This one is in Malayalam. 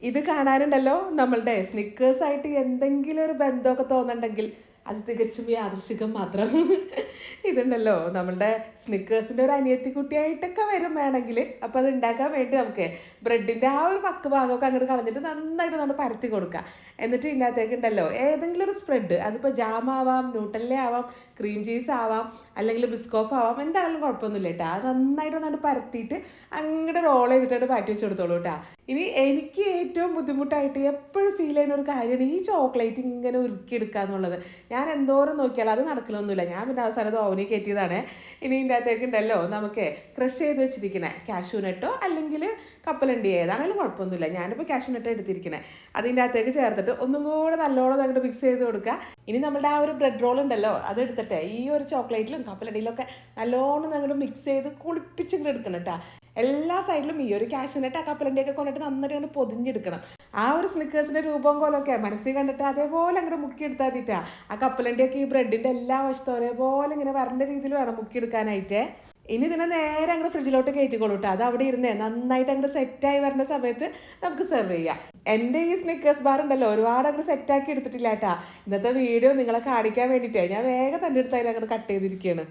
ഇത് കാണാനുണ്ടല്ലോ നമ്മളുടെ സ്നിക്കേഴ്സായിട്ട് എന്തെങ്കിലും ഒരു ബന്ധമൊക്കെ തോന്നുന്നുണ്ടെങ്കിൽ അത് തികച്ചും യാദൃശികം മാത്രം. ഇതുണ്ടല്ലോ നമ്മളുടെ സ്നിക്കേഴ്സിൻ്റെ ഒരു അനിയത്തി കുട്ടിയായിട്ടൊക്കെ വരും വേണമെങ്കിൽ. അപ്പോൾ അത് ഉണ്ടാക്കാൻ വേണ്ടി നമുക്ക് ബ്രെഡിൻ്റെ ആ ഒരു പക്ക് ഭാഗമൊക്കെ അങ്ങോട്ട് കളഞ്ഞിട്ട് നന്നായിട്ട് നമ്മൾ പരത്തി കൊടുക്കുക. എന്നിട്ട് ഇതിനകത്തേക്ക് ഉണ്ടല്ലോ ഏതെങ്കിലും ഒരു സ്പ്രെഡ്, അതിപ്പോൾ ജാം ആവാം, ന്യൂട്ടല്ല ആവാം, ക്രീം ചീസ് ആവാം, അല്ലെങ്കിൽ ബിസ്കോഫ് ആവാം, എന്തായാലും കുഴപ്പമൊന്നുമില്ല കേട്ടോ. അത് നന്നായിട്ട് ഒന്നാണ്ട് പരത്തിയിട്ട് അങ്ങോട്ട് റോൾ ചെയ്തിട്ട് മാറ്റി വെച്ച് കൊടുത്തോളൂ കേട്ടോ. ഇനി എനിക്ക് ഏറ്റവും ബുദ്ധിമുട്ടായിട്ട് എപ്പോഴും ഫീൽ ചെയ്യുന്ന ഒരു കാര്യമാണ് ഈ ചോക്ലേറ്റ് ഇങ്ങനെ ഉരുക്കിയെടുക്കുക എന്നുള്ളത്. ഞാൻ എന്തോരം നോക്കിയാൽ അത് നടക്കലൊന്നുമില്ല. ഞാൻ പിന്നെ അവസാനം ഓവനിൽ കയറ്റിയതാണ്. ഇനി ഇതിൻ്റെ അകത്തേക്ക് ഉണ്ടല്ലോ നമുക്ക് ക്രഷ് ചെയ്ത് വെച്ചിരിക്കണേ കാഷ്യൂ നട്ടോ അല്ലെങ്കിൽ കപ്പലണ്ടി ഏതാണെങ്കിലും കുഴപ്പമൊന്നുമില്ല. ഞാനിപ്പോൾ കാഷ്യൂ നട്ടോ എടുത്തിരിക്കണേ. അതിൻ്റെ അകത്തേക്ക് ചേർത്തിട്ട് ഒന്നും കൂടെ നല്ലോണം അങ്ങോട്ട് മിക്സ് ചെയ്ത് കൊടുക്കുക. ഇനി നമ്മുടെ ആ ഒരു ബ്രെഡ് റോൾ ഉണ്ടല്ലോ അതെടുത്തിട്ട് ഈ ഒരു ചോക്ലേറ്റിലും കപ്പലണ്ടിയിലും ഒക്കെ നല്ലോണം അങ്ങോട്ട് മിക്സ് ചെയ്ത് കുളിപ്പിച്ചിങ്ങോട്ട് എടുക്കണം കേട്ടോ. എല്ലാ സൈഡിലും ഈ ഒരു കാഷ്യൂ നട്ട് ആ കപ്പലണ്ടിയൊക്കെ കൊണ്ടിട്ട് നന്നായിട്ട് അങ്ങോട്ട് പൊതിഞ്ഞെടുക്കണം. ആ ഒരു സ്നിക്കേഴ്സിൻ്റെ രൂപം കോലമൊക്കെ മനസ്സിൽ കണ്ടിട്ട് അതേപോലെ അങ്ങോട്ട് മുക്കിയെടുത്താൽ മതിട്ടാ. ആ കപ്പലണ്ടിയൊക്കെ ഈ ബ്രെഡിൻ്റെ എല്ലാ വശത്തും ഒരേപോലെ ഇങ്ങനെ വരേണ്ട രീതിയിൽ വേണം മുക്കിയെടുക്കാനായിട്ട്. ഇനി ഇതിനെ നേരെ അങ്ങോട്ട് ഫ്രിഡ്ജിലോട്ട് കയറ്റിക്കോളൂ കേട്ടോ. അത് അവിടെ ഇരുന്നേ നന്നായിട്ട് അങ്ങോട്ട് സെറ്റായി വരുന്ന സമയത്ത് നമുക്ക് സെർവ് ചെയ്യാം. എൻ്റെ ഈ സ്നിക്കേഴ്സ് ബാർ ഉണ്ടല്ലോ ഒരുപാട് അങ്ങോട്ട് സെറ്റാക്കി എടുത്തിട്ടില്ല കേട്ടാ. ഇന്നത്തെ വീഡിയോ നിങ്ങളെ കാണിക്കാൻ വേണ്ടിയിട്ടേ ഞാൻ വേഗം തന്നെ എടുത്ത് അതിനെ അങ്ങോട്ട് കട്ട് ചെയ്തിരിക്കുകയാണ്.